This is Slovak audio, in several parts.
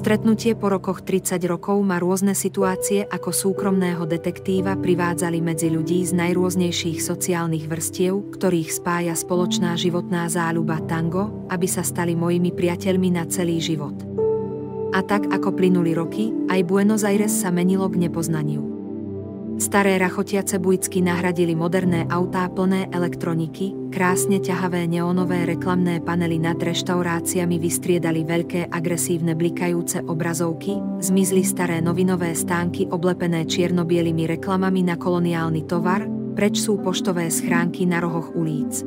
Stretnutie po rokoch 30 rokov ma rôzne situácie ako súkromného detektíva privádzali medzi ľudí z najrôznejších sociálnych vrstiev, ktorých spája spoločná životná záľuba tango, aby sa stali mojimi priateľmi na celý život. A tak ako plynuli roky, aj Buenos Aires sa menilo k nepoznaniu. Staré rachotiace bujcky nahradili moderné autá plné elektroniky, krásne ťahavé neónové reklamné panely nad reštauráciami vystriedali veľké agresívne blikajúce obrazovky, zmizli staré novinové stánky oblepené čierno-bielými reklamami na koloniálny tovar, preč sú poštové schránky na rohoch ulic.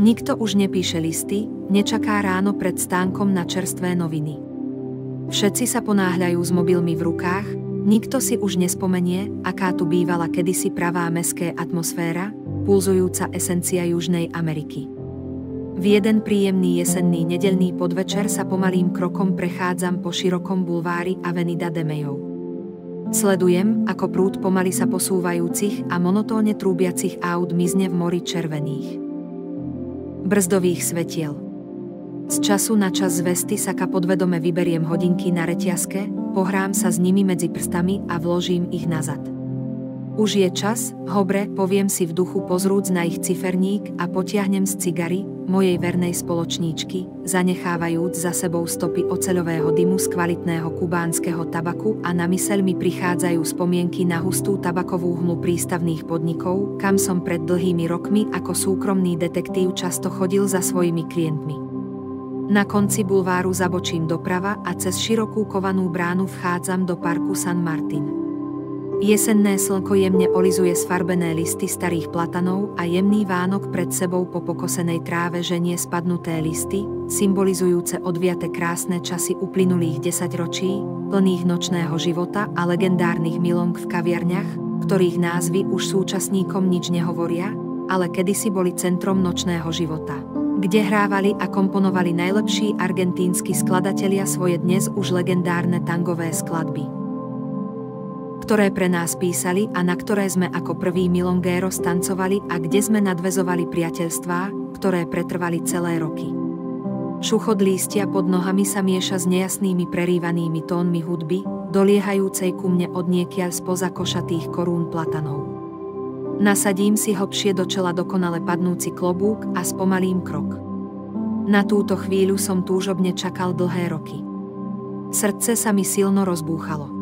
Nikto už nepíše listy, nečaká ráno pred stánkom na čerstvé noviny. Všetci sa ponáhľajú s mobilmi v rukách. Nikto si už nespomenie, aká tu bývala kedysi pravá mestská atmosféra, pulzujúca esencia Južnej Ameriky. V jeden príjemný jesenný nedeľný podvečer sa pomalým krokom prechádzam po širokom bulvári Avenida de Mayo. Sledujem, ako prúd pomaly sa posúvajúcich a monotónne trúbiacich aut mizne v mori červených brzdových svetiel. Z času na čas z vesty saka podvedome vyberiem hodinky na reťazke, pohrám sa s nimi medzi prstami a vložím ich nazad. Už je čas, hobre, poviem si v duchu pozrúc na ich ciferník a potiahnem z cigary, mojej vernej spoločníčky, zanechávajúc za sebou stopy oceľového dymu z kvalitného kubánskeho tabaku a na myseľ mi prichádzajú spomienky na hustú tabakovú hmlu prístavných podnikov, kam som pred dlhými rokmi ako súkromný detektív často chodil za svojimi klientmi. Na konci bulváru zabočím doprava a cez širokú kovanú bránu vchádzam do parku San Martín. Jesenné slnko jemne olizuje sfarbené listy starých platanov a jemný Vánok pred sebou po pokosenej tráve ženie spadnuté listy, symbolizujúce odviate krásne časy uplynulých 10 ročí, plných nočného života a legendárnych milong v kaviarniach, ktorých názvy už súčasníkom nič nehovoria, ale kedysi boli centrom nočného života, kde hrávali a komponovali najlepší argentínsky skladatelia svoje dnes už legendárne tangové skladby, ktoré pre nás písali a na ktoré sme ako prví milongueros tancovali a kde sme nadväzovali priateľstvá, ktoré pretrvali celé roky. Šuchot lístia pod nohami sa mieša s nejasnými prerývanými tónmi hudby, doliehajúcej ku mne odniekiaľ spoza košatých korún platanov. Nasadím si hlbšie do čela dokonale padnúci klobúk a spomalím krok. Na túto chvíľu som túžobne čakal dlhé roky. Srdce sa mi silno rozbúchalo.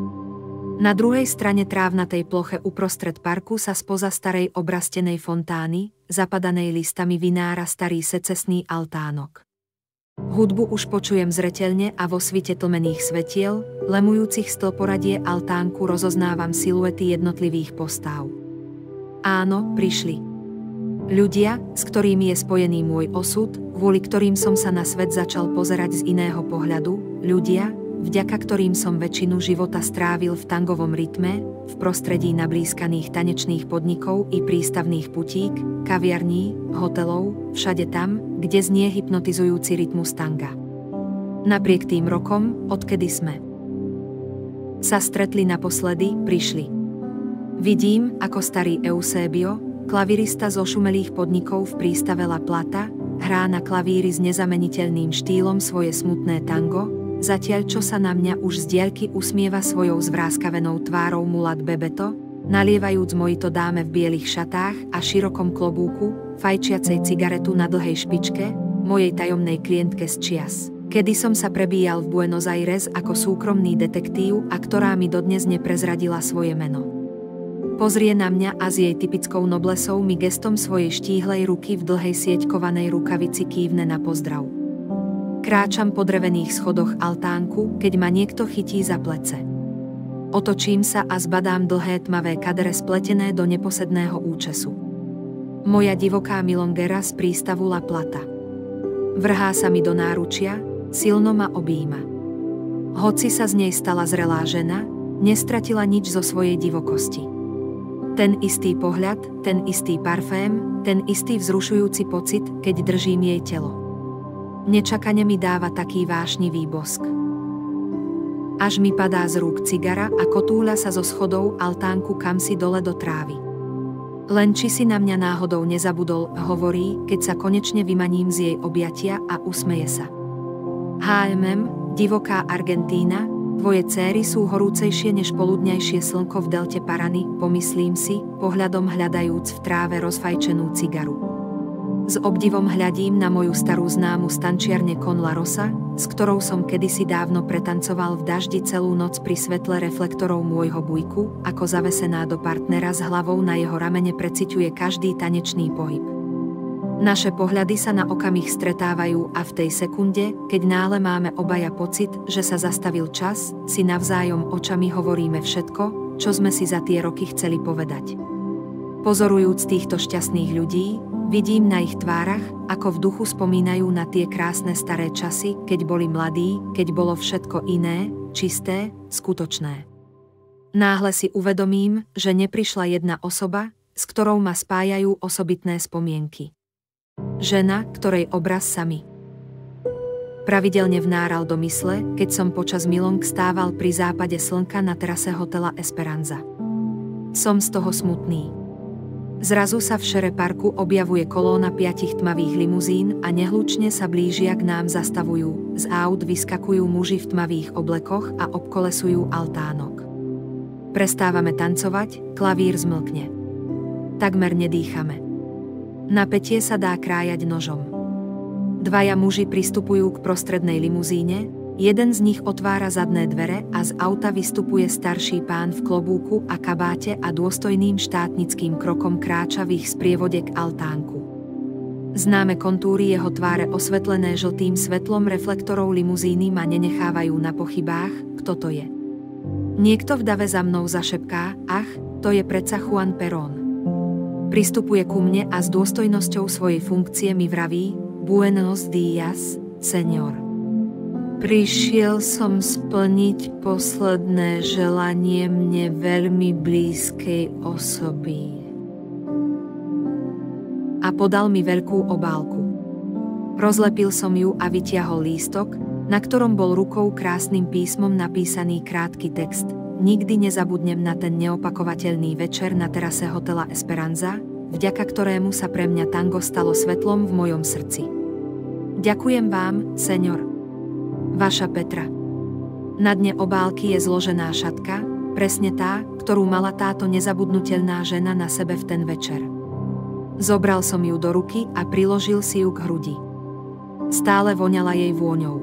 Na druhej strane trávnatej ploche uprostred parku sa spoza starej obrastenej fontány, zapadanej listami vinára starý secesný altánok. Hudbu už počujem zreteľne a vo svite tlmených svetiel, lemujúcich stĺporadie altánku rozoznávam siluety jednotlivých postáv. Áno, prišli. Ľudia, s ktorými je spojený môj osud, kvôli ktorým som sa na svet začal pozerať z iného pohľadu, ľudia, vďaka ktorým som väčšinu života strávil v tangovom rytme, v prostredí nablískaných tanečných podnikov i prístavných putík, kaviarní, hotelov, všade tam, kde znie hypnotizujúci rytmus tanga. Napriek tým rokom, odkedy sme sa stretli naposledy, prišli. Vidím, ako starý Eusebio, klavirista z ošumelých podnikov v prístave La Plata, hrá na klavíri s nezameniteľným štýlom svoje smutné tango, zatiaľ čo sa na mňa už z diaľky usmieva svojou zvráskavenou tvárou mulat Bebeto, nalievajúc mojito dáme v bielých šatách a širokom klobúku, fajčiacej cigaretu na dlhej špičke, mojej tajomnej klientke z čias, kedy som sa prebíjal v Buenos Aires ako súkromný detektív a ktorá mi dodnes neprezradila svoje meno. Pozrie na mňa a s jej typickou noblesou mi gestom svojej štíhlej ruky v dlhej sieťkovanej rukavici kývne na pozdrav. Kráčam po drevených schodoch altánku, keď ma niekto chytí za plece. Otočím sa a zbadám dlhé tmavé kadere spletené do neposedného účesu. Moja divoká milongera z prístavu La Plata. Vrhá sa mi do náručia, silno ma objíma. Hoci sa z nej stala zrelá žena, nestratila nič zo svojej divokosti. Ten istý pohľad, ten istý parfém, ten istý vzrušujúci pocit, keď držím jej telo. Nečakane mi dáva taký vášnivý bosk. Až mi padá z rúk cigara a kotúľa sa zo schodov altánku kamsi dole do trávy. Len či si na mňa náhodou nezabudol, hovorí, keď sa konečne vymaním z jej objatia a usmeje sa. Divoká Argentína, tvoje céry sú horúcejšie než poludňajšie slnko v delte Parany, pomyslím si, pohľadom hľadajúc v tráve rozfajčenú cigaru. S obdivom hľadím na moju starú známu stančiarne Con La Rosa, s ktorou som kedysi dávno pretancoval v daždi celú noc pri svetle reflektorov môjho bujku, ako zavesená do partnera s hlavou na jeho ramene preciťuje každý tanečný pohyb. Naše pohľady sa na okamih stretávajú a v tej sekunde, keď náhle máme obaja pocit, že sa zastavil čas, si navzájom očami hovoríme všetko, čo sme si za tie roky chceli povedať. Pozorujúc týchto šťastných ľudí, vidím na ich tvárach, ako v duchu spomínajú na tie krásne staré časy, keď boli mladí, keď bolo všetko iné, čisté, skutočné. Náhle si uvedomím, že neprišla jedna osoba, s ktorou ma spájajú osobitné spomienky. Žena, ktorej obraz sa mi pravidelne vnáral do mysle, keď som počas milong stával pri západe slnka na terase hotela Esperanza. Som z toho smutný. Zrazu sa v šere parku objavuje kolóna 5 tmavých limuzín a nehlučne sa blížia k nám, zastavujú, z aut vyskakujú muži v tmavých oblekoch a obkolesujú altánok. Prestávame tancovať, klavír zmlkne. Takmer nedýchame. Napätie sa dá krájať nožom. Dvaja muži pristupujú k prostrednej limuzíne, jeden z nich otvára zadné dvere a z auta vystupuje starší pán v klobúku a kabáte a dôstojným štátnickým krokom kráča v ich sprievode k altánku. Známe kontúry jeho tváre osvetlené žltým svetlom reflektorov limuzíny ma nenechávajú na pochybách, kto to je. Niekto v dave za mnou zašepká, ach, to je predsa Juan Perón. Pristupuje ku mne a s dôstojnosťou svojej funkcie mi vraví: Buenos días, señor. Prišiel som splniť posledné želanie mne veľmi blízkej osoby. A podal mi veľkú obálku. Rozlepil som ju a vytiahol lístok, na ktorom bol rukou krásnym písmom napísaný krátky text: Nikdy nezabudnem na ten neopakovateľný večer na terase hotela Esperanza, vďaka ktorému sa pre mňa tango stalo svetlom v mojom srdci. Ďakujem vám, señor. Vaša Petra. Na dne obálky je zložená šatka, presne tá, ktorú mala táto nezabudnutelná žena na sebe v ten večer. Zobral som ju do ruky a priložil si ju k hrudi. Stále voňala jej vôňou.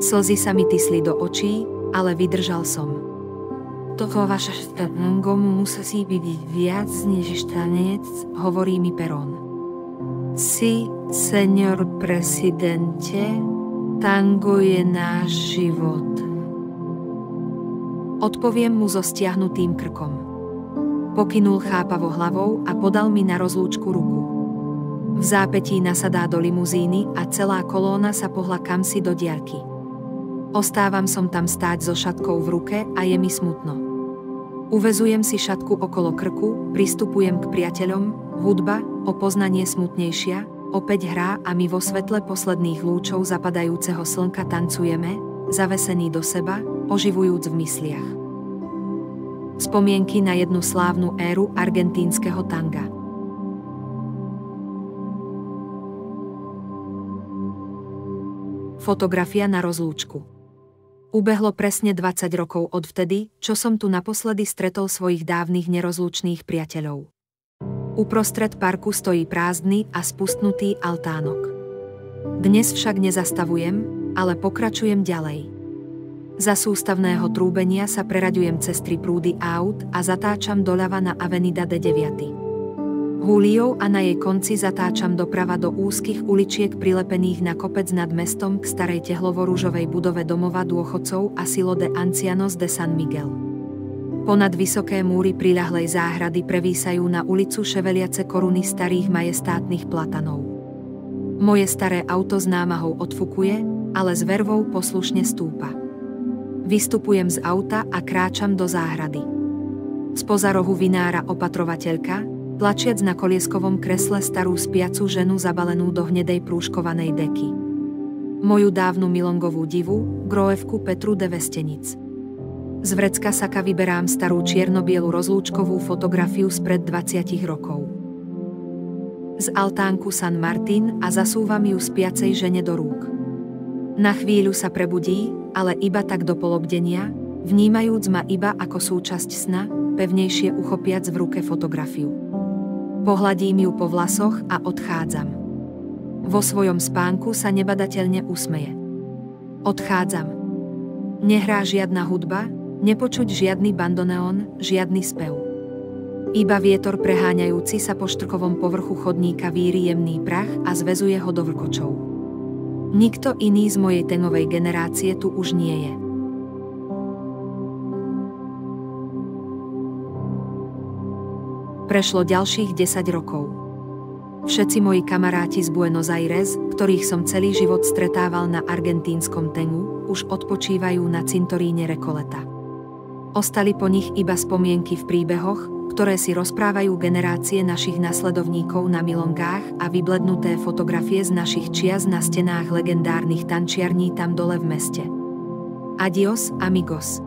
Slzy sa mi tisli do očí, ale vydržal som. Toho vaša tango musí byť viac než tanec, hovorí mi Perón. Si, señor presidente, tango je náš život. Odpoviem mu so stiahnutým krkom. Pokynul chápavo hlavou a podal mi na rozlúčku ruku. V zápätí nasadá do limuzíny a celá kolóna sa pohla kamsi do diaľky. Ostávam som tam stáť so šatkou v ruke a je mi smutno. Uväzujem si šatku okolo krku, pristupujem k priateľom, hudba, o poznanie smutnejšia, opäť hrá a my vo svetle posledných lúčov zapadajúceho slnka tancujeme, zavesení do seba, oživujúc v mysliach. Spomienky na jednu slávnu éru argentínskeho tanga. Fotografia na rozlúčku. Ubehlo presne 20 rokov odvtedy, čo som tu naposledy stretol svojich dávnych nerozlučných priateľov. Uprostred parku stojí prázdny a spustnutý altánok. Dnes však nezastavujem, ale pokračujem ďalej. Za sústavného trúbenia sa preraďujem cez 3 prúdy aut a zatáčam doľava na Avenida de 9. Húliou a na jej konci zatáčam doprava do úzkych uličiek prilepených na kopec nad mestom k starej tehlovo-ružovej budove domova dôchodcov Asilo de Ancianos de San Miguel. Ponad vysoké múry priľahlej záhrady prevísajú na ulicu ševeliace koruny starých majestátnych platanov. Moje staré auto s námahou odfukuje, ale s vervou poslušne stúpa. Vystupujem z auta a kráčam do záhrady. Spoza rohu vynára opatrovateľka, tlačiac na kolieskovom kresle starú spiacu ženu zabalenú do hnedej prúškovanej deky. Moju dávnu milongovú divu, Groevku Petru de Vestenic. Z vrecka saka vyberám starú čierno-bielu rozlúčkovú fotografiu spred 20 rokov. Z altánku San Martín a zasúvam ju spiacej žene do rúk. Na chvíľu sa prebudí, ale iba tak do polobdenia, vnímajúc ma iba ako súčasť sna, pevnejšie uchopiac v ruke fotografiu. Pohladím ju po vlasoch a odchádzam. Vo svojom spánku sa nebadateľne usmeje. Odchádzam. Nehrá žiadna hudba, nepočuť žiadny bandoneón, žiadny spev. Iba vietor preháňajúci sa po štrkovom povrchu chodníka víri jemný prach a zväzuje ho do vlkočov. Nikto iný z mojej tenovej generácie tu už nie je. Prešlo ďalších 10 rokov. Všetci moji kamaráti z Buenos Aires, ktorých som celý život stretával na argentínskom Tenu, už odpočívajú na cintoríne Recoleta. Ostali po nich iba spomienky v príbehoch, ktoré si rozprávajú generácie našich nasledovníkov na milongách a vyblednuté fotografie z našich čias na stenách legendárnych tančiarní tam dole v meste. Adios, amigos.